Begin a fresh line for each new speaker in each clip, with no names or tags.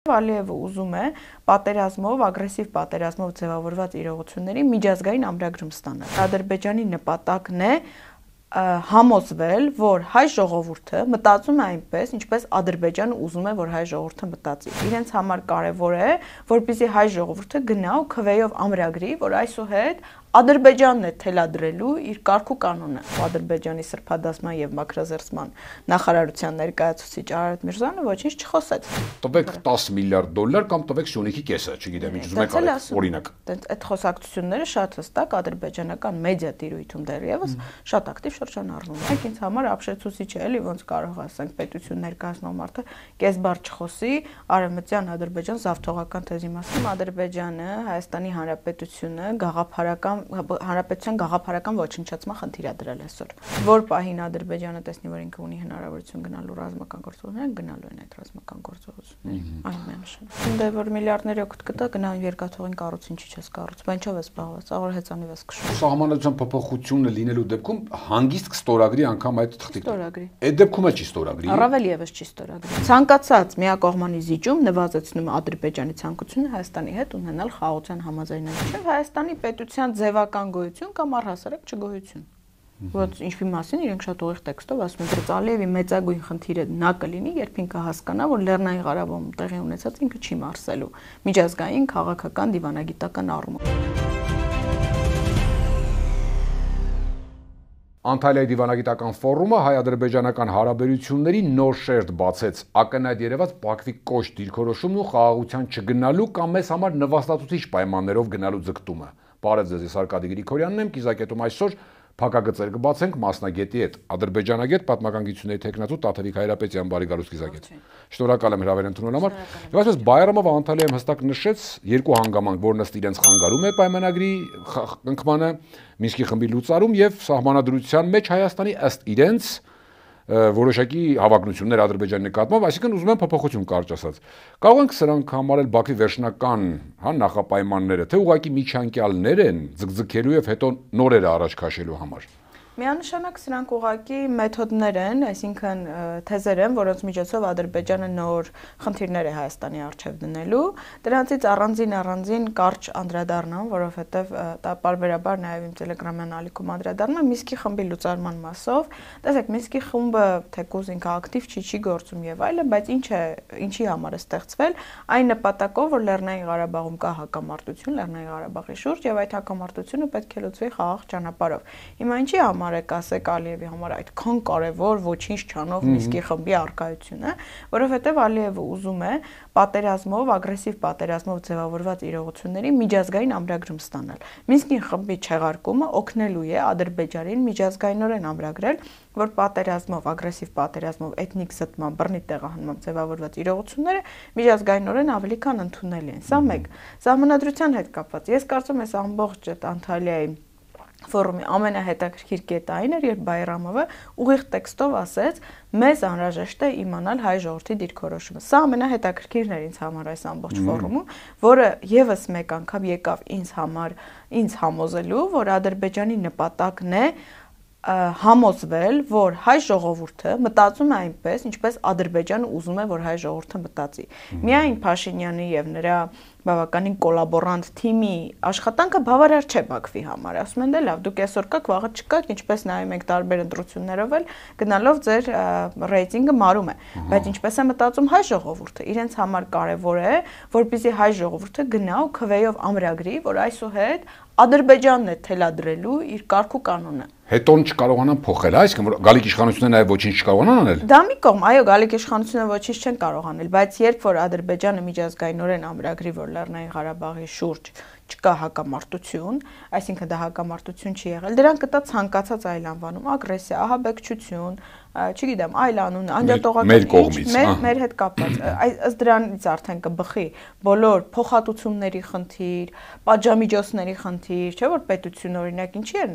Ալիևը ուզում է պատերազմով, ագրեսիվ պատերազմով ձևավորված իրողությունների միջազգային ամրագրում ստանալ։ Ադրբեջանի նպատակն է համոզվել, որ հայ ժողովուրդը մտածում է այնպես, ինչպես Ադրբեջանը ուզում է, որ հայ ժողովուրդը մտածի։ Իրենց համար կարևոր է, որպեսզի հայ ժողովուրդը գնա ու քվեով ամրագրի, որ այսուհետ Ադրբեջանն է թելադրելու իր կարգ ու կանոնը։ Ադրբեջանի սրբադասման եւ մաքրազերծման նախարարության ներկայացուցիչ Արարատ Միրզոյանը ոչինչ չխոսեց։
Տվեք $10 միլիարդ կամ տվեք Սյունիքի կեսը, չգիտեմ, ինչ ուզում եք արեք, օրինակ։
Այդ խոսակցությունները շատ հստակ ադրբեջանական մեդիա տիրույթում դեռևս շատ ակտիվ շրջանառվում են։ Ինձ համար ապշեցուցիչ է, էլի ոնց կարող ասենք պետություն ներկայացնող մարդը կես բառ չխոսի արևմտյան Ադրբեջան զավթողական թեզի մասին։ Ադրբեջանը, Հայաստանի Հանրապետությունը հանրապետության գաղափարական ոչնչացման խնդիր է դրել այսօր։ Որ պահին Ադրբեջանը տեսնի, որ ինքը ունի հնարավորություն գնալու ռազմական գործողություններ, գնալու են այդ ռազմական գործողությունները։ Այն միանշանակ։ Դե որ միլիարդներ օգուտ կտա, գնան երկաթողին կառուցին, չի չես կառուցում, բան չով է զբաղված, աղոր հեծանիվ ես քշում։
Սահմանադրության փոփոխությունը լինելու դեպքում հանգիստ կստորագրի անգամ այդ թղթիկը։
Ստորագրի։
Այդ դեպքում էլ չի ստորագրի։
Առավել եւս չի ստորագրի։ Ցանկացած միակողմանի զիջում նվազեցնում է Ադրբեջանի ցանկությունը Հայաստանի հետ ունենալ խաղաղության համաձայնագրություն, Հայաստանի պետության ձևական գոյություն կամ առհասարակ չգոյություն։ Ոնց ինչի մասին իրենք շատ ուղիղ տեքստով ասում են, որ Ալիևի մեծագույն խնդիրը նա կլինի, երբ ինքը հասկանա, որ Լեռնային Ղարաբաղում տեղի ունեցած ինքը չի մարսելու միջազգային քաղաքական դիվանագիտական առումով։
Անտալիայի դիվանագիտական ֆորումը հայ-ադրբեջանական հարաբերությունների նոր շերտ բացեց, ակնհայտ երևաց Բաքվի կոշտ դիրքորոշումն ու խաղաղության չգնալու կամ մեզ համար նվաստացուցիչ պայմաններով գնալու ձգտումը։ Բարև ձեզ, ես Արկադի Գրիգորյանն եմ, կիզակետում այսօր փակագծեր կբացենք մասնագետի հետ, ադրբեջանագետ պատմական գիտությունների թեկնածու Տաթևիկ Հայրապետյան, բարի գալուստ կիզակետ։ Շնորհակալ եմ հրավեր ընդունելու համար։ Եվ այսպես Բայրամովը Անտալիայում հստակ նշեց երկու հանգամանք, որն ըստ իրենց խանգարում է պայմանագրի կնքմանը, Մինսկի խմբի լուծարում եւ սահմանադրության մեջ Հայաստանի ըստ իրենց որոշակի հավակնություններ Ադրբեջանի նկատմամբ, այսինքն ուզում են փոփոխություն կարճ ասած։ Կարող ենք սրանք համարել Բաքվի վերջնական նախապայմանները, թե ուղղակի միջանկյալներ են ձգձգելու եւ հետո նորերը առաջ քաշելու համար։
Միանշանակ սրանք ուղղակի մեթոդներ են, այսինքն թեզեր են, որոնց միջոցով Ադրբեջանը նոր խնդիրներ է Հայաստանի առջև դնելու։ Դրանցից առանձին կարճ անդրադառնամ, որովհետև դա պարբերաբար նաև իմ Տելեգրամյան ալիքում անդրադառնում եմ Մինսկի խմբի լուծարման մասով։ Տեսեք, Մինսկի խումբը թեկուզ ինքը ակտիվ չի գործում եւ այլն, բայց ինչի համար է ստեղծվել, այն նպատակով, որ Լեռնային Ղարաբաղում կա հակամարտություն Լեռնային Ղարաբաղի շուրջ եւ այդ հակամարտությունը պետք է լուծվի խաղաղ ճանապարհով։ Հիմա ինչի համար է կասեք Ալիևի համար այդքան կարևոր ոչինչ չանող Մինսկի խմբի առկայությունը, որովհետև Ալիևը ուզում է պատերազմով, ագրեսիվ պատերազմով ձևավորված իրողությունների միջազգային ամրագրում ստանալ։ Մինսկի խմբի չեղարկումը օգնելու է Ադրբեջանին միջազգայինորեն ամրագրել, որ պատերազմով, ագրեսիվ պատերազմով, էթնիկ զտման, բռնի տեղահանմամբ ձևավորված իրողությունները միջազգայինորեն ավելի քան ընդունելի են։ Սա մեկ։ Սահմանադրության հետ կապված։ Ես կարծում եմ, այս ամբողջ Անտալիայի ֆորումի ամենահետաքրքիր կետը այն էր, երբ Բայրամովը ուղիղ տեքստով ասեց, մեզ անհրաժեշտ է իմանալ հայ ժողովրդի դիրքորոշումը։ Սա ամենահետաքրքիրն էր ինձ համար այս ամբողջ ֆորումում, որը եւս մեկ անգամ եկավ ինձ համոզելու, որ Ադրբեջանի նպատակն է համոզվել, որ հայ ժողովուրդը մտածում է այնպես, ինչպես Ադրբեջանը ուզում է, որ հայ ժողովուրդը մտածի։ Միայն Փաշինյանի եւ նրա բավականին կոլաբորանտ թիմի աշխատանքը բավարար չէ Բաքվի համար։ Ասում են, դե լավ, դուք այսօր կաք, վաղը չկաք, ինչպես նայում եք տարբեր ընտրություններով էլ գնալով ձեր ռեյտինգը մարում է։ Բայց ինչպես է մտածում հայ ժողովուրդը, իրենց համար կարևոր է, որպեսզի հայ ժողովուրդը գնա ու քվեով ամրագրի, որ այսուհետ Ադրբեջանն է թելադրելու իր կարգ ու կանոնը։
Հետոն չկարողանան փոխել, այսինքն որ գալիք իշխանությունները նաև ոչինչ չկարողանան անել։
Դա մի կողմ, այո, գալիք իշխանությունները ոչինչ չեն կարող անել, բայց երբ որ Ադրբեջանը միջազգայինորեն ամրագրի, որ Լեռնային Ղարաբաղի շուրջ չկա հակամարտություն, այսինքն դա հակամարտություն չի եղել, դրան կտա ցանկացած այլ անվանում, ագրեսիա, ահաբեկչություն, չգիտեմ, այլ անուն, անջատողական մեր հետ կապված։ Ըստ դրանից արդեն կբխի բոլոր փոխհատուցումների խնդիր, պատժամիջոցների խնդիր, չէ՞ որ պետությունը օրինակ ինչի է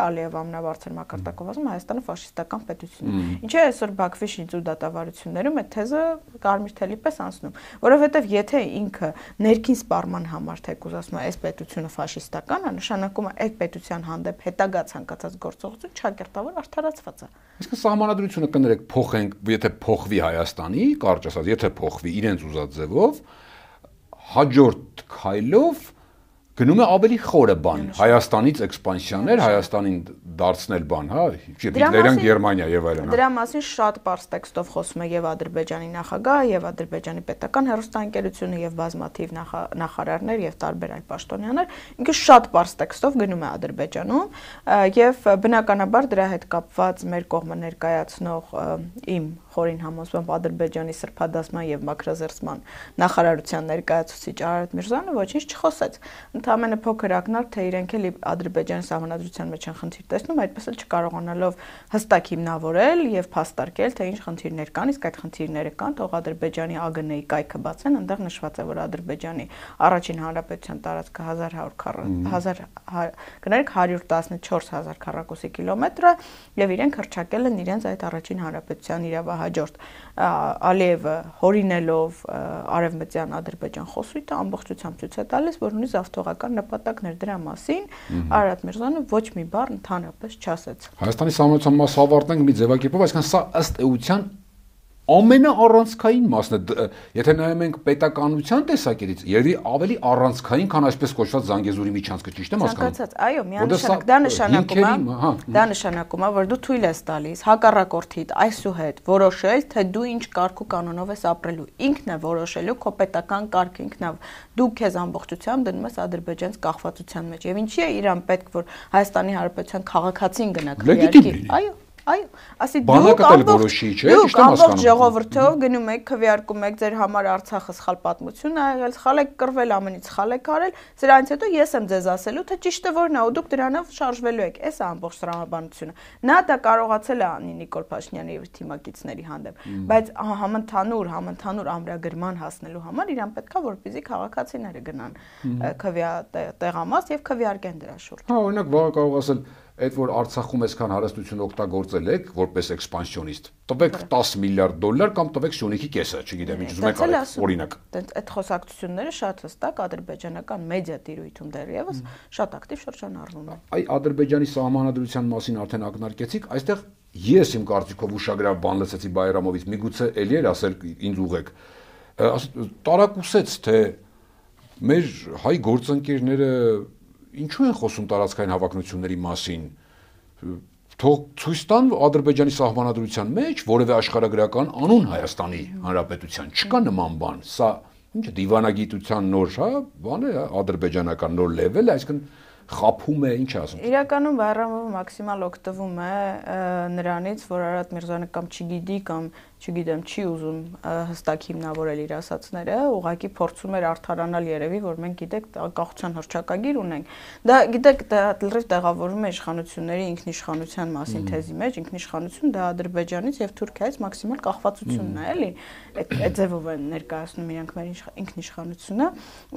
Ալիևը ամենաբարձր մակարդակով ասում Հայաստանը ֆաշիստական պետություն է։ Ինչի է այսօր Բաքվի շինծու դատավարություններում այդ թեզը կարմիր թելի պես անցնում, որովհետև եթե ինքը ներքին սպառման համար թեկուզ ասում է, այս այս պետությունը ֆաշիստական է, նշանակում է այդ պետության հանդեպ հետագա ցանկացած գործողություն ճակերտավոր արդարացված է։
Իսկ սահմանադրությունը կներեք փոխենք, եթե փոխվի Հայաստանի, կարճ ասած, եթե փոխվի իրենց ուզած ձևով, հաջորդ քայլով գնում է ավելի խորը բան, Հայաստանից էքսպանսիաներ, Հայաստանին դարձնել բան, հա, Հիտլերյան Գերմանիա եւ այլն։
Դրա մասին շատ པարզ տեքստով խոսում է եւ Ադրբեջանի նախագահը, եւ Ադրբեջանի պետական հեռուստաընկերությունը, եւ բազմաթիվ նախարարներ եւ տարբեր այլ պաշտոնյաներ, ինքը շատ པարզ տեքստով գնում է Ադրբեջանում, եւ բնականաբար դրա հետ կապված մեր կողմը ներկայացնող իմ խորին համոզմամբ Ադրբեջանի սրբադասման եւ մաքրազերծման նախարարության ներկայացուցիչ Արարատ Միրզոյանը ոչինչ չխոսեց։ Ընդամենը փոքր ակնարկ, թե իրենք էլ Ադրբեջանի սահմանադրության մեջ են խնդիր տեսնում, այդպես էլ չկարողանալով հստակ հիմնավորել եւ փաստարկել, թե ինչ խնդիրներ կան, իսկ այդ խնդիրները կան, թող Ադրբեջանի ԱԳՆ-ի կայքը բացեն, այնտեղ նշված է, որ Ադրբեջանի առաջին հանրապետության տարածքը 114,000 քառակուսի կիլոմետր է եւ իրենք հռչակել են իրենց այդ առաջին հանրապետության իրավահաջորդ Ալիևը հորինելով արևմտյան Ադրբեջան խոսույթը ամբողջությամբ ցույց է տալիս, որ ունի զավթողական նպատակներ դրա մասին Արարատ Միրզոյանը ոչ մի բառ ընդհանրապես չասեց։
Հայաստանի սահմանության մասը ավարտենք մի ձևակերպով, այսինքն սա ըստ էության ամենաառանցքային մասն է, եթե նայում ենք պետականության տեսակետից, երևի ավելի առանցքային, քան այսպես կոչված Զանգեզուրի միջանցքը, ճիշտ եմ հասկանում։
Այո, միանշանակ դա նշանակում է, որ դու թույլ ես տալիս հակառակորդիդ այսուհետ որոշել, թե դու ինչ կարգ ու կանոնով ես ապրելու։ Ինքն է որոշելու քո պետական կարգը, ինքն է դու քեզ ամբողջությամբ դնում ես Ադրբեջանից կախվածության մեջ։ Եվ ինչի է Իրան պետք, որ Հայաստանի Հանրապետության քաղաքացին գնա քվեարկի։ Այո, ասի դուք ամբողջ ժողովրդով գնում եք քվեարկում եք ձեր համար Արցախը սխալ պատմություն ա եղել, սխալ եք կռվել, ամենից սխալ եք արել, սրանից հետո ես եմ ձեզ ասելու, թե ճիշտը որն է, ու դուք դրանով շարժվելու եք։ Էս է ամբողջ տրամաբանությունը։ Նա դա կարողացել է անի Նիկոլ Փաշինյանի եւ թիմակիցների հանդեպ, բայց համընդհանուր ամրագրման հասնելու համար իրան պետքա որպեսզի քաղաքացիները գնան տեղամաս եւ քվեարկեն դրա շուրջ։
Հա, օրինակ վաղը կարող ասել այդ որ Արցախում այսքան հարստություն օգտագործել եք որպես էքսպանսիոնիստ, տվեք $10 միլիարդ կամ տվեք Սյունիքի կեսը, չգիտեմ ինչ ուզում եք արեք, օրինակ։
Այդ խոսակցությունները շատ հստակ ադրբեջանական մեդիա տիրույթում դեռևս շատ ակտիվ շրջանառվում են։
Այ Ադրբեջանի սահմանադրության մասին արդեն ակնարկեցիք, այստեղ ես իմ կարծիքով ուշագրավ բան լսեցի Բայրամովից, միգուցե էլի էր ասել ինձ ուղեք։ Տարակուսեց, թե մեր հայ գործընկերները ինչու են խոսում տարածքային հավակնությունների մասին, թող ցույց տան Ադրբեջանի սահմանադրության մեջ որևէ աշխարհագրական անուն Հայաստանի Հանրապետության, չկա նման բան, սա ինչ է դիվանագիտության նոր, հա, բան է, ադրբեջանական նոր լեվել, այսինքն խափում է, ինչ ասում։
Իրականում Բայրամովը մաքսիմալ օգտվում է նրանից, որ Արարատ Միրզոյանը կամ չգիտի կամ չգիտեմ, չի ուզում հստակ հիմնավորել իր ասացները, ուղղակի փորձում էր արդարանալ երևի, որ մենք գիտեք անկախության հռչակագիր ունենք։ Դա գիտեք, դա լրիվ տեղավորվում է իշխանությունների ինքնիշխանության մասին թեզի մեջ, ինքնիշխանություն դա Ադրբեջանից եւ Թուրքիայից մաքսիմալ կախվածությունն է, էլի։ Այդ ձևով են ներկայացնում իրանք մեր ինքնիշխանությունը։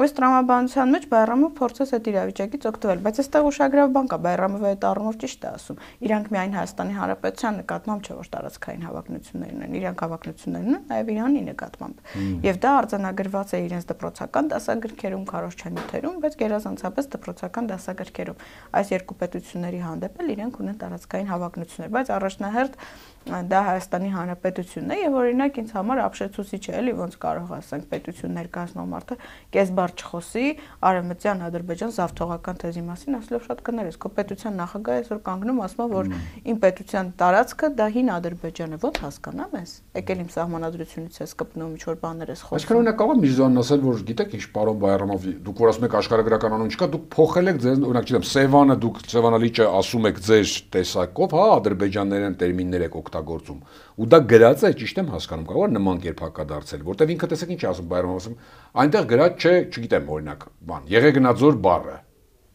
Այս տրամաբանության մեջ Բայրամովը փորձեց այդ իրավիճակից օգտվել, բայց այստեղ ուշագրավ բան կա, Բայրամովը այդ առումով ճիշտ է ասում։ Իրանք միայն Հայաստանի Հանրապետության նկատմամբ չէ, որ տարածքային հավակնություններ ունեն, հավակնություններն են նաև Իրանի նկատմամբ։ Եվ դա արձանագրված է իրենց դպրոցական դասագրքերում, քարոզչանյութերում, բայց գերազանցապես դպրոցական դասագրքերում։ Այս երկու պետությունների հանդեպ էլ իրենք ունեն տարածքային հավակնություններ, բայց առաջնահերթ դա Հայաստանի Հանրապետությունն է եւ օրինակ ինձ համար ապշեցուցիչ է, էլի ոնց կարող ասենք պետություն ներկայացնող մարդը կես բառ չխոսի արևմտյան Ադրբեջան զավթողական թեզի մասին, ասելով շատ կներես, քո պետության նախագահը այսօր կանգնում ասում որ իմ պետության տարածքը դա հին Ադրբեջան է, ոնց հասկանամ ես։ Եկել իմ սահմանադրությունից ես կպնում, ինչ որ բաներ ես խոսում։
Այսինքն օրինակ կարող է Միրզոյանն ասել, որ գիտեք ինչ պարոն Բայրամով, դուք որ ասում եք աշխարհագրական անուն չկա, դուք փոխել եք ձեր, օրինակ չգիտեմ, Սևանը դուք Սևանալիճը ասում եք ձեր տեսակով, հա, ադրբեջաններեն տերմիններ եք օգտագործում։ Ու դա գրած է, ճիշտ եմ հասկանում, կարող է նման կերպ հակադարձել, որտեվ ինքը տեսեք ինչ ասում Բայրամով, ասում, այնտեղ գրած չէ, չգիտեմ, օրինակ, բան, Եղեգնաձոր բառը։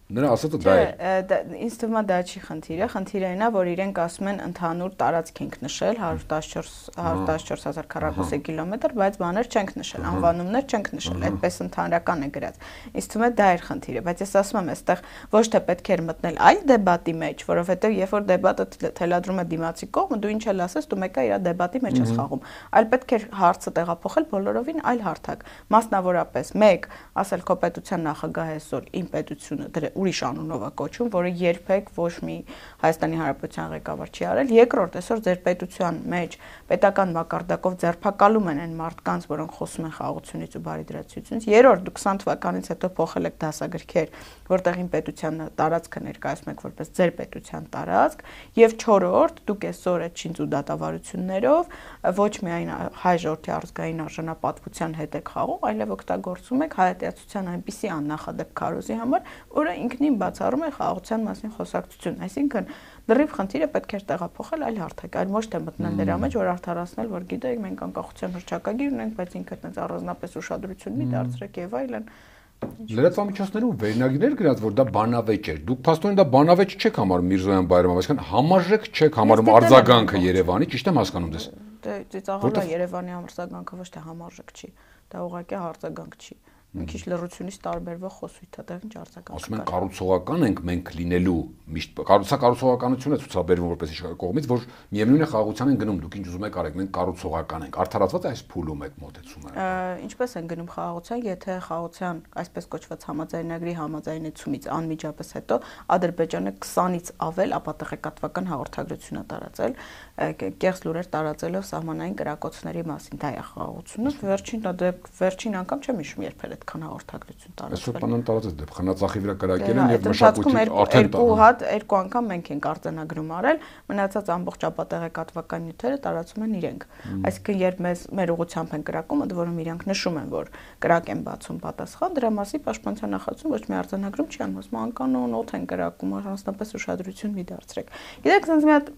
Նրա ասածը դա է։
Ինձ թվում է դա չի խնդիրը, խնդիրը այն է, որ իրենք ասում են ընդհանուր տարածք ենք նշել 114,000 քառակուսի կիլոմետր, բայց բաներ չենք նշել, անվանումներ չենք նշել, այդպես ընդհանրական է գրած։ Ինձ թվում է դա էր խնդիրը, բայց ես ասում եմ, այստեղ ոչ թե պետք էր մտնել այլ դեբատի մեջ, որովհետև երբ որ դեբատը թելադրում է դիմացի կողմը, դու ինչ էլ ասես, դու մեկը իր դեբատի մեջ ես խաղում, այլ պետք էր հարցը տեղափոխել բոլորովին այլ հարթակ։ Մասնավորապես 1 ասել քո պետության նախագահ այսօր իմ պետությունը ուրիշ անունով է կոչում, որը երբեք ոչ մի Հայաստանի Հանրապետության ղեկավար չի արել։ Երկրորդ, այսօր ձեր պետության մեջ պետական մակարդակով ձերբակալում են այն մարդկանց, որոնք խոսում են խաղաղությունից ու բարիդրացությունից։ Երրորդ, դուք 20 թվականից հետո փոխել եք դասագրքեր, որտեղ իմ պետության տարածքը ներկայացնում եք որպես ձեր պետության տարածք, եւ չորրորդ, դուք այսօր այդ շինծ ու դատավարություններով ոչ միայն հայ ժողովրդի ազգային արժանապատվության հետ եք խաղում, այլև օգտագործում եք հայատյացության այնպիսի աննախադեպ քարոզի համար, որը ինքնին բացառում է խաղաղության մասին խոսակցություն։ Այսինքն լրիվ խնդիրը պետք է տեղափոխել այլ հարթակ, այլ ոչ թե մտնել դրա մեջ, որ արդարացնել, որ գիտեք, մենք անկախության հռչակագիր ունենք, բայց ինքը այդպես առանձնապես ուշադրություն մի դարձրեք եւ այլն։
Լրատվամիջոցներում վերնագիրներ գրած, որ դա բանավեճ էր։ Դուք փաստորեն դա բանավեճ չեք համարում Միրզոյան Բայրամով, այսինքն համարժեք չեք համարում արձագանքը Երևանի, ճիշտ եմ հասկանում դες։
Դե ծիծաղալը Երևանի արձագանքը ոչ թե համարժեք չի, դա ուղղակի արձագանք չի։ Մի քիչ լռությունից տարբերվող խոսույթ է, դա ինչ արձագանք։
Ասում են կառուցողական ենք մենք լինելու միշտ կառուցականությունը ցուցաբերվում որպես իշխանության կողմից, որ միևնույն է խաղաղության են գնում, դուք ինչ ուզում եք արեք, մենք կառուցողական ենք։ Արդարացված է այս փուլում այդ մոտեցումը։
Ինչպես են գնում խաղաղության, եթե խաղաղության այսպես կոչված համաձայնագրի համաձայնեցումից անմիջապես հետո Ադրբեջանը 20-ից ավել ապատեղեկատվական հաղորդագրություն է տարածել, կեղծ լուրեր տարածելով սահմանային կրակոցների մասին, դա է խաղաղությունը։ Վերջին անգամ չեմ հիշում երբել այդքան հաղորդագրություն տարածվել։
Այսօր բանան տարածեց դեպ խնածախի վրա կրակել են եւ մշակույթի արդեն
երկու անգամ մենք ենք արձանագրում արել, մնացած ամբողջ ապատեղեկատվական նյութերը տարածում են իրենք։ Այսինքն երբ մեր ուղղությամբ են կրակում, ընդ որում իրանք նշում են, որ կրակ են բացում պատասխան, դրա մասի պաշտպանության նախարարություն ոչ մի արձանագրում չի անում, ասում անկանոն օդ են կրակում, առանձնապես ուշադրություն մի դարձրեք։ Գիտեք, sense մի հատ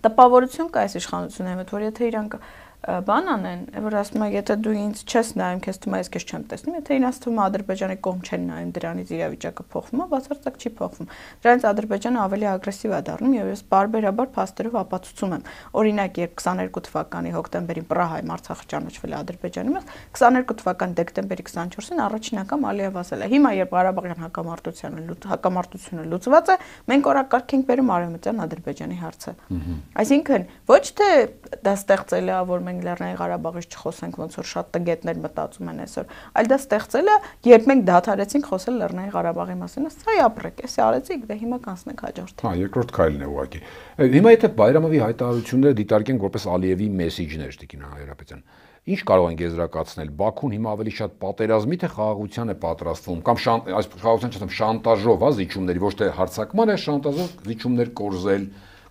տպավորություն կա այս իշխանությունների հետ, որ եթե իրանք բան անեն, որ ասում են, եթե դու ինձ չես նայում, քեզ թվում է ես քեզ չեմ տեսնում, եթե ինձ թվում է Ադրբեջանի կողմ չեն նայում, դրանից իրավիճակը փոխվում է, բացարձակ չի փոխվում։ Դրանից Ադրբեջանը ավելի ագրեսիվ է դառնում եւ ես բարբերաբար փաստերով ապացուցում եմ։ Օրինակ, երբ 22 թվականի հոկտեմբերին Պրահայում Արցախը ճանաչվել է Ադրբեջանի մեջ, 22 թվականի դեկտեմբերի 24-ին առաջին անգամ Ալիև ասել է. հիմա երբ Ղարաբաղյան հակամարտությունը լուծված է, մենք օրակարգ ենք բերում Արևմտյան Ադրբեջանի հարցը։ Այսինքն ոչ թե դա ստեղծել է, որ մենք Լեռնային Ղարաբաղից չխոսենք, ոնց որ շատ տգետներ մտածում են այսօր, այլ դա ստեղծել է, երբ մենք դադարեցինք խոսել Լեռնային Ղարաբաղի մասին, ասա ապրեք, էսի արեցիք, դե հիմա կանցնենք հաջորդին։
Հա, երկրորդ քայլն է ուղղակի։ Հիմա եթե Բայրամովի հայտարարությունները դիտարկենք որպես Ալիևի մեսեջներ, Տիկին Հայրապետյան, ինչ կարող ենք եզրակացնել, Բաքուն հիմա ավելի շատ պատերազմի թե խաղաղության է պատրաստվում, կամ այս խաղաղության չասեմ շանտաժով, հա, զիջումների, ոչ թե հարձակման է, շանտաժով զիջումներ կորզել,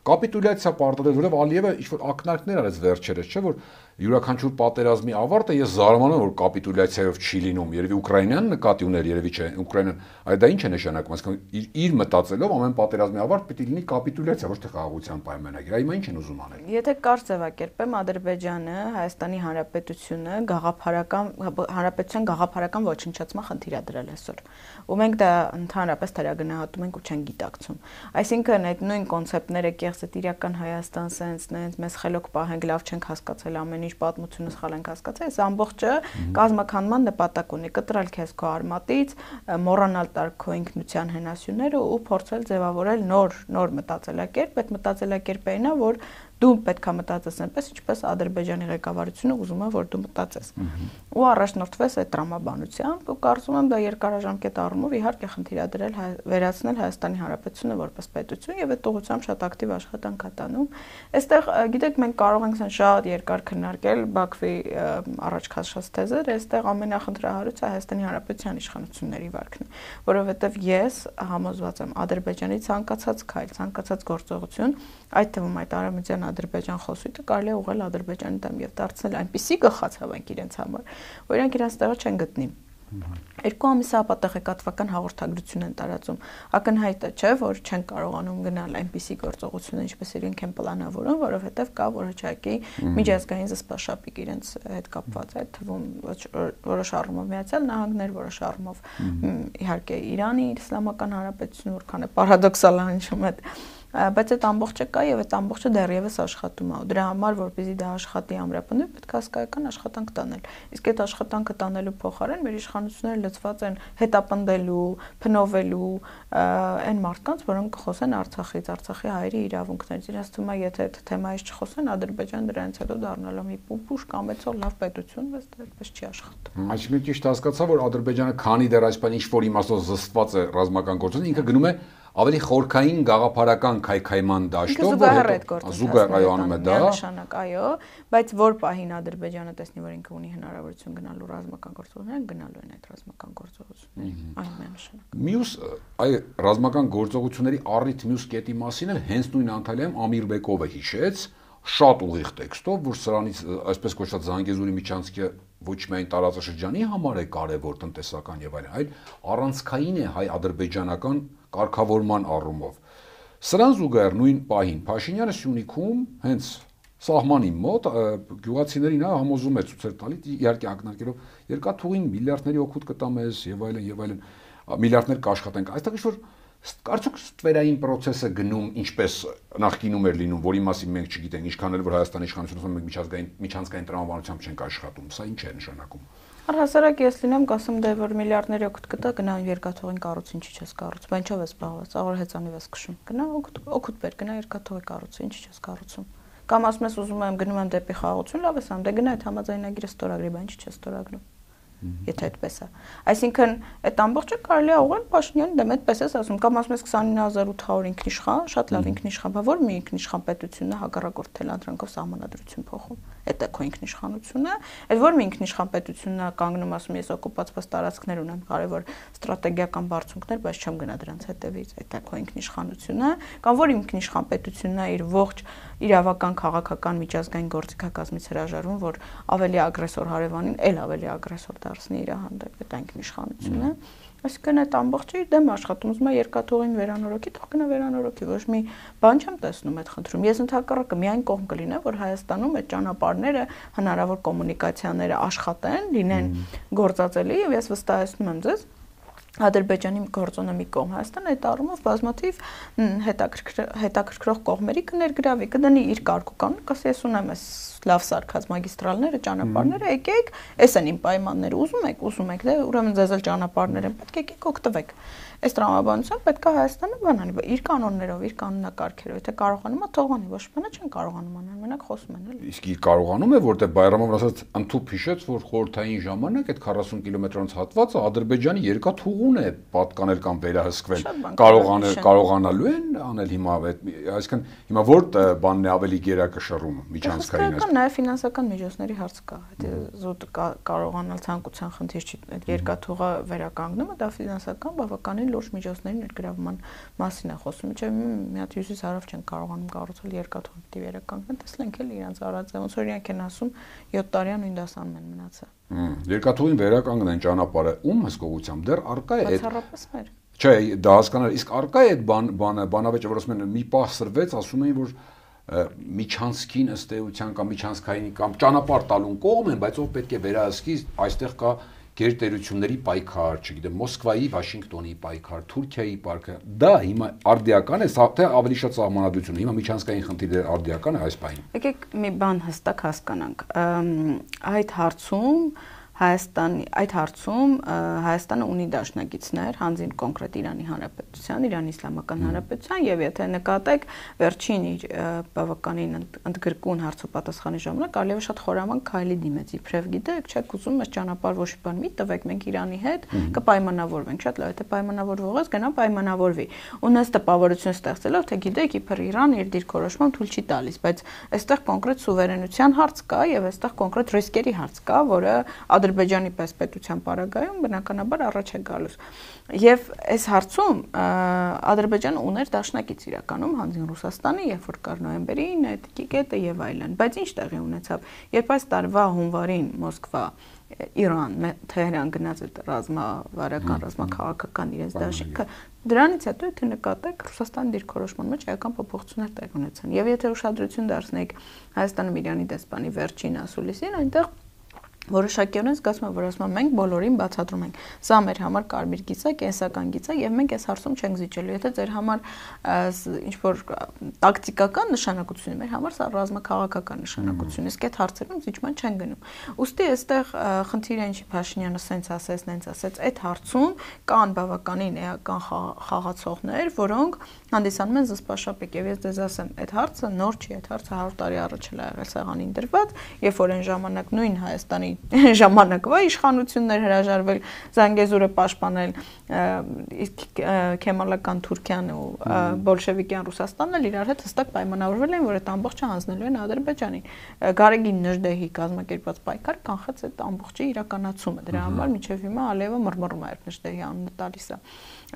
կապիտուլյացիա պարտադրել, որովհետև Ալիևը ինչ-որ ակնարկներ արեց վերջերս, չէ՞ որ յուրաքանչյուր պատերազմի ավարտը ես զարմանում եմ, որ կապիտուլյացիայով չի լինում, երևի Ուկրաինան նկատի ուներ, երևի չէ, Ուկրաինան, այ դա ինչ է նշանակում, այսինքն իր մտածելով ամեն պատերազմի ավարտ պիտի լինի կապիտուլյացիա, ոչ թե խաղաղության պայմանագիր, այ հիմա ինչ են ուզում անել։
Եթե կարճ ձևակերպեմ, Ադրբեջանը, Հայաստանի Հանրապետությունը հանրապետության գաղափարական ոչնչացման խնդիր է դրել այսօր, ու մենք դա ընդհանրապես թերագնահատում ենք ու չենք գիտակցում։ Այսինքն այդ նույն կոնցեպտները կեղծ է իրական Հայաստան sense-ն, մեզ խելոք պահենք, լավ չենք հասկացել ամեն ինչ, պատմությունը սխալ ենք հասկացել, այս ամբողջը կազմաքանման նպատակ ունի, կտրել քեզ քո արմատից, մոռանալ տալ քո ինքնության հենասյուները ու փորձել ձևավորել նոր մտածելակերպ, այդ մտածելակերպը այնա, որ դու պետք է մտածես այնպես, ինչպես Ադրբեջանի ղեկավարությունը ուզում է, որ դու մտածես։ Ու առաջնորդվես այդ տրամաբանությամբ, ու կարծում եմ դա երկարաժամկետ առումով իհարկե խնդիր է դրել վերացնել Հայաստանի Հանրապետությունը որպես պետություն եւ այդ ուղղությամբ շատ ակտիվ աշխատանք է տանում։ Այստեղ գիտեք մենք կարող ենք շատ երկար քննարկել Բաքվի առաջ քաշած թեզեր, այստեղ ամենախնդրահարույցը Հայաստանի Հանրապետության իշխանությունների վարքն է, որովհետեւ ես համոզված եմ Ադրբեջանի ցանկացած քայլ, ցանկացած գործողություն, այդ թվում այդ Արևմտյան Ադրբեջան խոսույթը կարելի է ուղղել Ադրբեջանի դեմ եւ դարձնել այնպիսի գլխացավանք իրենց համար, որ իրենք իրենց տեղը չեն գտնի։ 2 ամիս ապատեղեկատվական հաղորդագրություն են տարածում։ Ակնհայտ է, չէ, որ չեն կարողանում գնալ այնպիսի գործողություններ, ինչպես իրենք են պլանավորում, որովհետև կա որոշակի միջազգային զսպաշապիկ իրենց հետ կապված է, թվում որոշ առումով Միացյալ Նահանգներ, որոշ առումով իհարկե Իրանի Իսլամական Հանրապետությունը, որքան է պարադոքսալ հնչում է, բայց այդ ամբողջը կա եւ այդ ամբողջը դեռևս աշխատում է։ Դրա համար, որպեսզի դա աշխատի ամրապնդի, պետք է հսկայական աշխատանք տանել։ Իսկ այդ աշխատանքը տանելու փոխարեն մեր իշխանությունները լծված են հետապնդելու, փնովելու այն մարդկանց, որոնք խոսեն Արցախից, Արցախի հայերի իրավունքներից։ Իրենց թվում է, եթե այդ թեմայից չխոսեն, Ադրբեջանը դրանից հետո դառնալու մի պուպուշ կամ այցով լավ պետություն, բայց դա այդպես չի աշխատում։
Այսինքն ճիշտ հասկացա, որ Ադրբեջանը քանի դեռ այսպես ինչ-որ իմաստով զսպված է ռազմական գործընթացը, ինքը գնում է ավելի խորքային գաղափարական քայքայման դաշտով, որ զուգահեռ այո անում է դա,
նշանակ այո, բայց որ պահին Ադրբեջանը տեսնի, որ ինքը ունի հնարավորություն գնալու ռազմական գործողություններ, գնալու են այդ ռազմական գործողությունները, այն միանշանակ։
Մյուս այ ռազմական գործողությունների առիթ մյուս կետի մասին էլ հենց նույն Անտալիայում Ամիրբեկովը հիշեց շատ ուղիղ տեքստով, որ սրանից այսպես կոչված Զանգեզուրի միջանցքը ոչ միայն տարածաշրջանի համար է կարևոր տնտեսական եւ այլն, այլ առանցքային է հայ-ադրբեջանական կարգավորման առումով։ Սրան զուգահեռ նույն պահին Փաշինյանը Սյունիքում հենց սահմանի մոտ գյուղացիներին համոզում է ցույցեր տալիս, իհարկե ակնարկելով երկաթուղին միլիարդների օգուտ կտա մեզ եւ այլն, միլիարդներ կաշխատենք։ Այստեղ ինչ-որ կարծոք ստվերային process-ը գնում ինչպես նախկինում էր լինում, որի մասին մենք չգիտենք, ինչքան էլ որ Հայաստանի իշխանությունը մենք միջանցքային տրամաբանությամբ չենք աշխատում, սա ինչ է նշանակում։
Առհասարակ ես լինեմ կասեմ դե որ միլիարդների օգուտ կտա գնա երկաթուղին կառուցի, ինչի՞ չես կառուցում, բան չով ես զբաղված, աղոր հեծանիվ ես քշում, գնա օգուտ բեր, գնա երկաթուղի կառուցի, ինչի՞ չես կառուցում։ Կամ ասում ես ուզում եմ գնում եմ դեպի խաղաղություն, լավ ես ամ, դե գնա այդ համաձայնագիրը ստորագրի, բան ինչի՞ չես ստորագրում։ Եթե այդպես է։ Այսինքն այդ ամբողջը կարելի է ուղղել Փաշինյանի դեմ, այդպես ես ասում, կամ ասում ես 29800 ինքնիշխան, շատ լավ ինքնիշխան, բա որ մի ինքնիշխան պետությունն է հակառակորդ թելադրանքով սահմանադրություն փոխում։ Այդ է քո ինքնիշխանությունը, այդ որ մի ինքնիշխան պետությունն է կանգնում, ասում ես օկուպացված տարածքներ ունեմ, կարևոր ստրատեգիական բարձունքներ, բայց չեմ գնա դրանց հետևից, այդ է քո ինքնիշխանությունը, կամ որ ինքնիշխան պետությունն է իր ողջ իրավական քաղաքական միջազգային գործիքակազմից հրաժարվում, որ ավելի ագրեսոր հարևանին, ել ավելի ագրեսոր դարձնի իր հանդեպ, այդ ինքնիշխանությունը։ Այսինքն այդ ամբողջը իր դեմ աշխատում, ուզում է երկաթուղին վերանորոգի, թող գնա վերանորոգի, ոչ մի բան չեմ տեսնում այդ խնդրում։ Ես ընդհակառակը միայն կողմ կլինեմ, որ Հայաստանում այդ ճանապարհները, հնարավոր կոմունիկացիաները աշխատեն, լինեն գործածելի, եւ ես վստահեցնում եմ ձեզ, Ադրբեջանի գործոնը մի կողմ Հայաստան այդ առումով բազմաթիվ հետաքրքրող կողմերի կներգրավի, կդնի իր կարգուկանոնը, կասի ես ունեմ այս լավ սարքած մագիստրալները, ճանապարհները, եկեք, էս են իմ պայմանները, ուզում եք, դե ուրեմն ձեզ էլ ճանապարհներ են, պետք է եկեք օգտվեք։ Այս տրամաբանությամբ պետք է Հայաստանը բան անի, իր կանոններով, իր կանոնակարգերով, եթե կարողանում է թողանի, ոչ բանը չեն կարողանում անեն, մենակ խոսում են, էլի։
Իսկ իր կարողանում է, որտեղ Բայրամովն ասաց, ընդཐུպ հիշեց, որ խորհրդային ժամանակ այդ 40 կիլոմետրանոց հատվածը Ադրբեջանի երկաթուղուն է պատկանել կամ վերահսկվել, կարողանալու են անել հիմա, այսինքն հիմա որ բանն է ավելի գերակշռում միջանցքային
այսպես։ Նաև ֆինանսական միջոցների հարց կա, զուտ կարողանալ ցանկության խնդիր չի, այդ երկաթուղը վերականգնումը դա ֆինանսական բավականին լուրջ միջոցների ներգրավման մասին է խոսում, չէ՞ մի հատ հյուսիս հարավ չեն կարողանում կառուցել երկաթուղ պիտի վերականգնեն, տեսնենք էլ իրանց արած է, ոնց որ իրանք են ասում 7 տարի նույն դասանում են մնացել։
Երկաթուղին վերականգնեն ճանապարհը ում հսկողությամբ դեռ առկա է
բացառապես մեր։
Չէ, դա հասկանալ, իսկ առկա է այդ բանավեճը, որ ասում են մի պահ սրվեց, ասում էին որ միջանցքին ըստ էության կամ միջանցքային կամ ճանապարհ տալուն կողմ են, բայց ով պետք է վերահսկի, այստեղ կա գերտերությունների պայքար, չգիտեմ, Մոսկվայի, Վաշինգտոնի պայքար, Թուրքիայի պայքար։ Դա հիմա արդիական է, թե ավելի շատ սահմանադրություն։ Հիմա միջանցքային խնդիրը արդիական է այս պահին։
Եկեք մի բան հստակ հասկանանք։ Այդ հարցում Հայաստանը ունի դաշնակիցներ, հանձին կոնկրետ Իրանի Հանրապետության, Իրանի Իսլամական Հանրապետության եւ եթե նկատեք վերջին իր բավականին ընդգրկուն հարցոպատասխանի ժամանակ կարելի է շատ խորամանկ քայլի դիմեց իբրև գիտեք, չեք ուզում այս ճանապարհ ոչ բան մի տվեք, մենք Իրանի հետ կպայմանավորվենք, շատ լավ, եթե պայմանավորվող ես, գնա պայմանավորվի։ Ունես տպավորություն ստեղծելով, թե գիտեք, իբր Իրան իր դիրքորոշմամբ թույլ չի տալիս, բայց այստեղ կոնկրետ սուվերենության հարց կա եւ այստեղ կոնկրետ ռիսկերի հարց կա, որը Ադրբեջանի պես պետության պարագայում բնականաբար առաջ է գալուս։ Եվ այս հարցում Ադրբեջանը ուներ դաշնակից իրականում հանձին Ռուսաստանի, երբ որ կար նոյեմբերին այդ կետը եւ այլն, բայց ինչ տեղի ունեցավ, երբ այս տարվա հունվարին Մոսկվա Իրան, Թեհրան գնաց այդ ռազմավարական, ռազմաքաղաքական իրենց դաշինքը, դրանից հետո եթե նկատեք Ռուսաստանի դիրքորոշման մեջ էական փոփոխություններ տեղ ունեցան։ Եվ եթե ուշադրություն դարձնեք Հայաստանում Իրանի դեսպանի վերջին ասուլիսին, այնտեղ որոշակիորեն զգացում եմ, որ ասում եմ մենք բոլորին բացատրում ենք։ Սա մեր համար կարմիր գիծ է, կենսական գիծ է եւ մենք այս հարցում չենք զիջելու։ Եթե ձեր համար ինչ որ տակտիկական նշանակություն է, մեր համար սա ռազմաքաղաքական նշանակություն է։ Իսկ այդ հարցերում զիջման չեն գնում։ Ուստի այստեղ խնդիրը ինչի Փաշինյանը սենց ասեց, նենց ասեց, այդ հարցում կան բավականին էական խաղացողներ, որոնք հանդիսանում են զսպաշապիկ եւ ես ձեզ ասեմ, այդ հարցը նոր չի, այդ հարցը 100 տարի առաջ էլ ա եղել սեղանին դրված, երբ որ այն ժամանակ նույն Հայաստանի ժամանակվա իշխանություններ հրաժարվել Զանգեզուրը պաշտպանել, իսկ քեմալական Թուրքիան ու բոլշևիկյան Ռուսաստանն էլ իրար հետ հստակ պայմանավորվել են, որ այդ ամբողջը հանձնելու են Ադրբեջանին։ Գարեգին Նժդեհի կազմակերպված պայքարը կանխեց այդ ամբողջի իրականացումը։ Դրա համար մինչև հիմա Ալիևը մռմռում է, երբ Նժդեհի անունը տալիս է։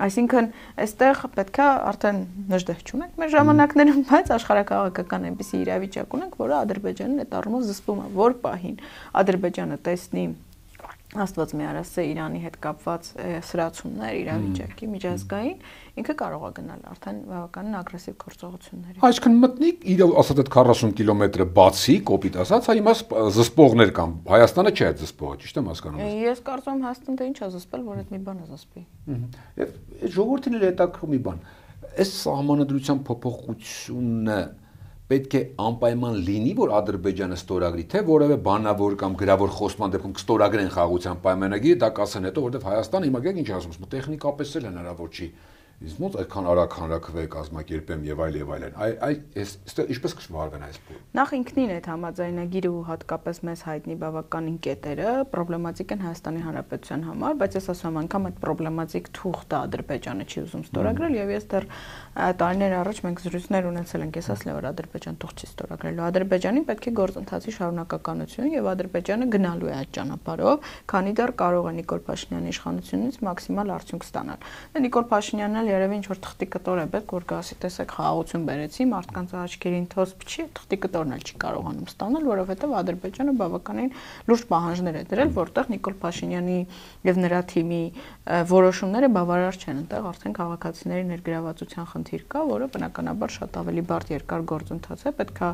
Այսինքն, այստեղ պետքա արդեն Նժդեհ չունենք մեր ժամանակներում, բայց աշխարհակաղակական այնպիսի իրավիճակ ունենք, որը Ադրբեջանին այդ առումով զսպում է, որ պահին Ադրբեջանը տեսնի Աստված մի արասե Իրանի հետ կապված սրացումներ իրավիճակի միջազգային, ինքը կարող է գնալ արդեն բավականին ագրեսիվ գործողությունների։
Այսինքն մտնի իր ասած այդ 40 կիլոմետրը բացի, կոպիտ ասած, հա հիմա զսպողներ կան։ Հայաստանը չէ այդ զսպողը, ճիշտ եմ հասկանում։
Ես կարծում եմ Հայաստանը թե ինչ է զսպել, որ այդ մի բանը զսպի։
Եվ ժողովրդին էլ հետաքրքրում մի բան։ Այս սահմանադրության փոփոխությունը պետք է անպայման լինի, որ Ադրբեջանը ստորագրի, թե որևէ բանավոր կամ գրավոր խոսման դեպքում կստորագրեն խաղաղության պայմանագիրը, դա կասեն հետո, որովհետև Հայաստանը հիմա գիտեք ինչ ասում, տեխնիկապես էլ հնարավոր չի։ Իսկ ոնց այդքան արագ հանրաքվե կազմակերպեմ եւ այլն։ Ինչպես կշվարվեն այս փուլը։
Նախ ինքնին այդ համաձայնագիրը ու հատկապես մեզ հայտնի բավականին կետերը պրոբլեմատիկ են Հայաստանի Հանրապետության համար, բայց ես ասում եմ անգամ այդ պրոբլեմատիկ թուղթը Ադրբեջանը չի ուզում ստորագրել եւ ես դեռ տարիներ առաջ մենք զրույցներ ունեցել ենք, ես ասել եմ, որ Ադրբեջան թուղթ չի ստորագրելու։ Ադրբեջանին պետք է գործընթացի շարունակականություն եւ Ադրբեջանը գնալու է այդ ճանապարհով, քանի դեռ կարող է Նիկոլ Փաշինյանի իշխանությունից մաքսիմալ արդյունք ստանալ։ Նիկոլ Փաշինյանն էլ երևի ինչ որ թղթի կտոր է պետք, որ գասի տեսեք խաղաղություն բերեցի, մարդկանց աչքերին թոս փչի, թղթի կտորն էլ չի կարողանում ստանալ, որովհետեւ Ադրբեջանը բավականին լուրջ պահանջներ է դրել, որտեղ Նիկոլ Փաշինյանի եւ նրա թիմի որոշումները բավարար չեն, այնտեղ արդեն քաղաքացիների ներգրավվածության խնդիր կա, որը բնականաբար շատ ավելի բարդ երկար գործընթաց է, պետք է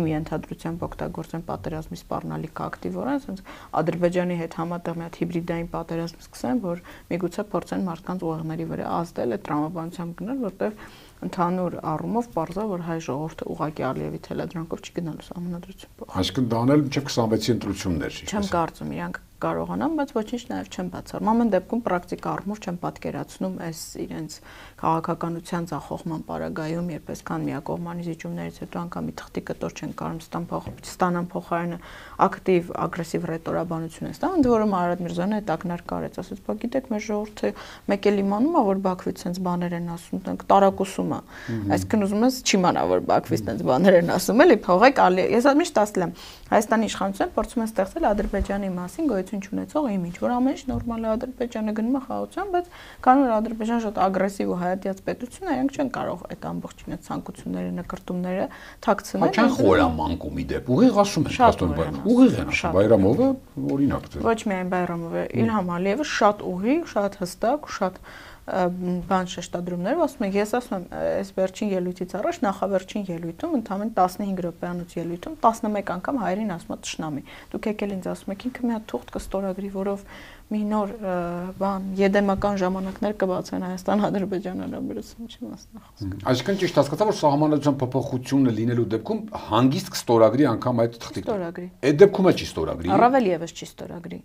իմ ենթադրությամբ օգտագործեն պատերազմի սպառնալիք ակտիվորեն, ասենց Ադրբեջանի հետ համատեղ մի հատ հիբրիդային պատերազմ սկսեն, որ միգուցե փորձեն մարդկանց ուղեղների վրա ազդել այդ տրամաբանությամբ գնել, որտեղ ընդհանուր առումով պարզա, որ հայ ժողովուրդը ուղղակի Ալիևի թելադրանքով չի գնալու սահմանադրություն փոխել։
Այսինքն դա անել մինչև 26-ի ընտրություններ չի։
Չեմ կարծում իրանք կարողանան, բայց ոչինչ նաև չեմ բացառում։ Ամեն դեպքում պրակտիկա առումով չեմ պատկերացնում այս իրենց քաղաքականության ձախողման պարագայում, երբ այսքան միակողմանի զիջումներից հետո անգամ մի թղթի կտոր չեն կարող ստանան փոխարենը ակտիվ ագրեսիվ ռետորաբանություն են ստանում, ընդ որում Արարատ Միրզոյանը այդ ակնարկ արեց, ասաց, բա գիտեք, մեր ժողովուրդը մեկ էլ իմանում է, որ Բաքվից sense բաներ են ասում, տենք տարակուսում է։ Այսինքն ուզում ես չիմանա, որ Բաքվից sense բաներ են ասում, էլի փողեք ես միշտ ասել եմ, Հայաստանի իշխանությունը փորձում են ստեղծել Ադրբեջանի մասին գոյություն չունեցող իմիջ, որ ամեն ինչ նորմալ է, Ադրբեջանը գնում է խաղաղության, բայց քանի որ Ադրբեջանը շատ ագրեսիվ ու հայատյաց պետություն է, իրենք չեն կարող այդ ամբողջին այդ ցանկությունները, նկրտումները թաքցնել։
Չեն խորամանկում ի դեպ, ուղիղ ասում են, ուղիղ են ասում, Բայրամովը օրինակ է։
Ոչ միայն Բայրամովը, Իլհամ Ալիևը շատ ուղիղ, շատ հստակ, շատ բան շեշտադրումներ, ասում եմ, ես ասում եմ, այս վերջին ելույթից առաջ նախավերջին ելույթում, ընդամենը 15 րոպեանոց ելույթում 11 անգամ հայերին ասում է թշնամի։ Դուք եկել ինձ ասում եք, ինքը մի հատ թուղթ կստորագրի, որով մի նոր բան եդեմական ժամանակներ կբացեն Հայաստան-Ադրբեջան հարաբերությունների չի մասնախոսք։
Այսինքն ճիշտ հասկացա, որ սահմանադրության փոփոխությունը լինելու դեպքում հանգիստ կստորագրի անգամ այդ թղթի։
Ստորագրի։
Այդ դեպքում էլ չի ստորագրի։
Առավել եւս չի ստորագրի։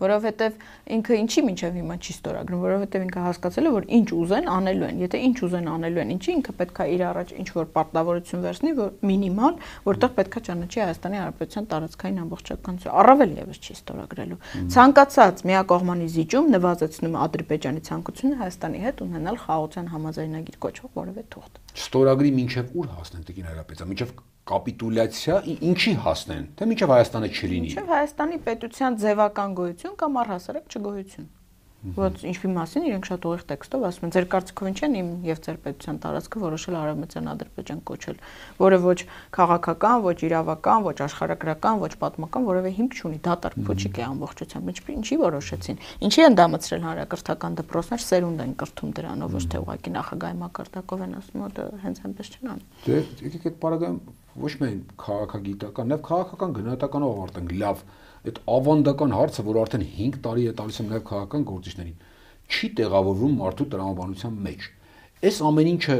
Որովհետեւ ինքը ինչի մինչեւ հիմա չի ստորագրում, որովհետեւ ինքը հասկացել է, որ ինչ ուզեն անելու են։ Եթե ինչ ուզեն անելու են, ինչի ինքը պետքա իր առաջ ինչ որ պարտավորություն վերցնի, որ մինիմալ, որտեղ պետքա ճանաչի Հայաստանի Հանրապետության տարածքային ամբողջականություն։ Առավել եւս չի ստորագրելու։ Ցանկացած կողմանի զիջում նվազեցնում Ադրբեջանի ցանկությունը Հայաստանի հետ ունենալ խաղաղության համաձայնագիր կոչվող որևէ թուղթ։
Ստորագրի մինչև ուր հասնեն Տիկին Հայրապետյան, մինչև կապիտուլյացիա, ինչի հասնեն, թե մինչև Հայաստանը չլինի։
Մինչև Հայաստանի պետության ձևական գոյություն կամ առհասարակ չգոյություն։ Ոնց ինչի մասին իրենք շատ ուղիղ տեքստով ասում են, ձեր կարծիքով ինչ են իմ եւ ձեր պետության տարածքը որոշել Արևմտյան Ադրբեջան կոչել, որը ոչ քաղաքական, ոչ իրավական, ոչ աշխարհագրական, ոչ պատմական որևէ հիմք չունի, դատարկ փոչիկ է ամբողջությամբ։ Ինչի որոշեցին։ Ինչի են դամեցրել հանրակրթական դպրոցներ, սերունդ են կրթում դրանով, ոչ թե ուղղակի նախագահի մակարդակով են ասում, որ հենց այնպես չեն անում։
Դե եկեք այդ պարագայում ոչ միայն քաղաքագիտական, նաև քաղաքական գնահատականով ավարտենք լավ այդ ավանդական հարցը, որ արդեն 5 տարի է տալիս եմ նաև քաղաքական գործիչներին, չի տեղավորվում մարդու տրամաբանության մեջ։ Այս ամեն ինչը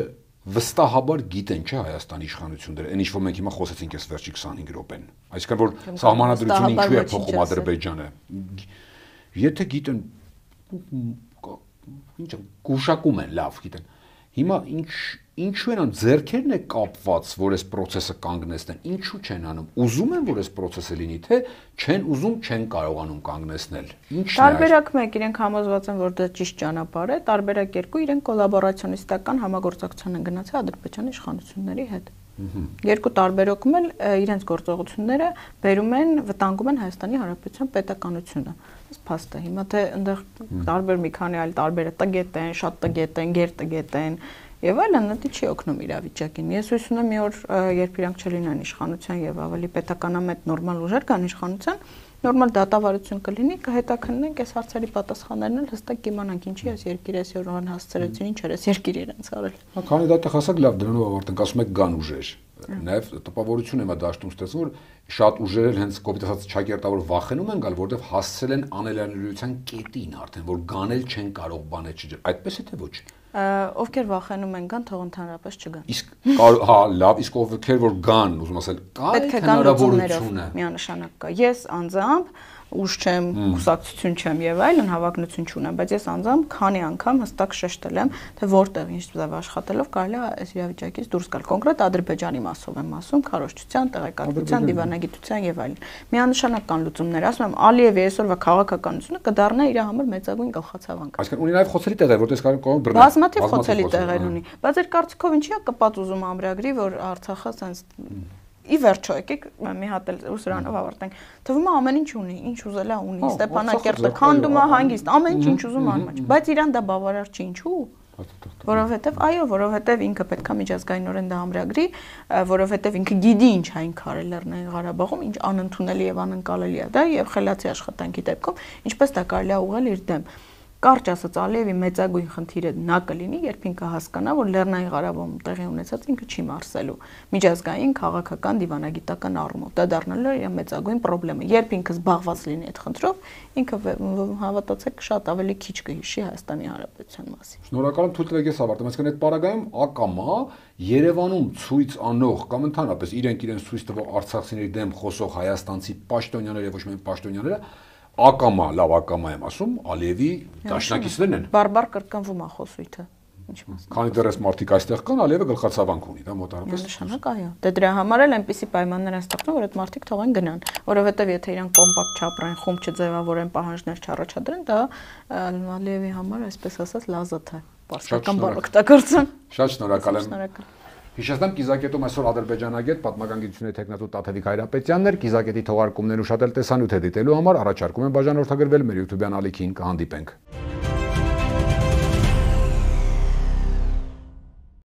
վստահաբար գիտեն, չէ, Հայաստանի իշխանությունները, այն ինչ որ մենք հիմա խոսեցինք այս վերջի 25 րոպեն։ Այսինքն որ սահմանադրությունը ինչու է փոխում Ադրբեջանը։ Եթե գիտեն, ինչ գուշակում են, լավ գիտեն։ Հիմա ինչու են անում, ձեռքերն է կապված, որ այս process-ը կանգնեցնեն, ինչու չեն անում, ուզում են, որ այս process-ը լինի, թե չեն ուզում, չեն կարողանում կանգնեցնել։ Ինչն է։
Տարբերակ 1 իրենք համոզված են, որ դա ճիշտ ճանապարհ է, տարբերակ 2 իրենք կոլաբորացիոնիստական համագործակցության են գնացել Ադրբեջանի իշխանությունների հետ։ Երկու տարբերակում էլ իրենց գործողությունները բերում են, վտանգում են Հայաստանի Հանրապետության պետականությունը։ Այս փաստ է։ Հիմա թե այնտեղ տարբեր մի քանի այլ տարբեր տգետ են, շատ տգետ են, գերտգետ են եւ այլն, դա չի օգնում իրավիճակին։ Ես հույս ունեմ մի օր, երբ իրանք չլինեն իշխանության եւ ավելի պետականամետ նորմալ ուժեր կան իշխանության, նորմալ դատավարություն կլինի, կհետաքննենք այս հարցերի պատասխաններն էլ հստակ կիմանանք ինչի այս երկիրը այսօրվան հասցրեցին, ինչ էր այս երկիրը իրենց արել։
Քանի դատը հասակ լավ դրանով ավարտենք, ասում եք կան ուժեր։ Նաև տպավորություն եմ դաշտում ստացվում, որ շատ ուժեր էլ հենց կոպիտ ասած ճակերտավոր վախենում են գալ, որովհետև հասցել են անելանելիության կետին արդեն, որ գանել չեն կարող բանել չջր։ Այդպես է թե ոչ։
Ովքեր վախենում են գան, թող ընդհանրապես չգան։
Իսկ հա, լավ, իսկ ովքեր որ գան, ուզում ասել, կա հնարավորությունը։
Միանշանակ կա։ Ես անձամբ ուժ չեմ, կուսակցություն չեմ եւ այլն, հավակնություն չունեմ, բայց ես անձամբ քանի անգամ հստակ շեշտել եմ, թե որտեղ ինչ ձև աշխատելով կարելի է այս իրավիճակից դուրս գալ։ Կոնկրետ Ադրբեջանի մասով եմ ասում, քարոզչության, տեղեկատվության, դիվանագիտության եւ այլն։ Միանշանակ կան լուծումներ, ասում եմ, Ալիևի այսօրվա քաղաքականությունը կդառնա իր համար մեծագույն գլխացավանք։
Այսինքն ունի նաեւ խոցելի տեղեր, որտեղ կարող բռնել։
Բազմաթիվ խոցելի տեղեր ունի, բայց այդ կարծիքով ինչի է կպած ուզում ամրագրի, որ Արցախը sense ի վերջո եկեք մի հատ էլ սրանով ավարտենք։ Թվում է ամեն ինչ ունի, ինչ ուզել է ունի, Ստեփանակերտը քանդում է հանգիստ, ամեն ինչ ուզում անում, բայց իրան դա բավարար չի, ինչու՞։ Որովհետև այո, որովհետև ինքը պետքա միջազգայինորեն դա ամրագրի, որովհետև ինքը գիտի ինչ այն քարել Լեռնային Ղարաբաղում, ինչ անընդունելի եւ անկալելի է դա եւ խելացի աշխատանքի դեպքում, ինչպես դա կարելի է ուղղել իր դեմ։ Կարճ ասած Ալիևի մեծագույն խնդիրը նա կլինի, երբ ինքը հասկանա, որ Լեռնային Ղարաբաղում տեղի ունեցած ինքը չի մարսելու միջազգային քաղաքական դիվանագիտական առումով։ Դա դառնալու է իր մեծագույն խնդրեմը։ Երբ ինքը զբաղված լինի այդ խնդրով, ինքը հավատացեք շատ ավելի քիչ կհիշի Հայաստանի Հանրապետության մասին։
Շնորհակալ եմ, թույլ տվեք ես ավարտեմ, այսինքն այդ պարագայում ակամա Երևանում ցույց անող կամ ընդհանրապես իրենք ցույց տվող արցախցիների դեմ խոսող հայաստանցի պաշտոնյաները եւ ոչ միայն պաշտոնյաները ակամա, լավ ակամա եմ ասում, Ալիևի դաշնակիցներն են։
Բարբար կրկնվում է խոսույթը։ Ինչ մասն։
Քանի դեռ այս մարդիկ այստեղ կան, Ալիևը գլխացավանք ունի, դա մոտարապես։
Նշանակ այո։ Դե դրա համար էլ այնպիսի պայմաններ են ստեղծում, որ այդ մարդիկ թողեն գնան, որովհետև եթե իրանք կոմպակտ չապրեն, խումբ չձևավորեն, պահանջներ չառաջադրեն, դա Ալիևի համար, այսպես ասած, լազատ է։ Պարսկական բառ օգտագործում։
Շատ շնորհակալ եմ։
Շնորհակալ։
Հիշեցնեմ Կիզակետում այսօր ադրբեջանագետ պատմական գիտությունների տեխնատու Տաթևիկ Հայրապետյանն էր, Կիզակետի թողարկումներն ուշադիր տեսանյութ է դիտելու համար առաջարկում եմ բաժանորդագրվել մեր YouTube-յան ալիքին, կհանդիպենք։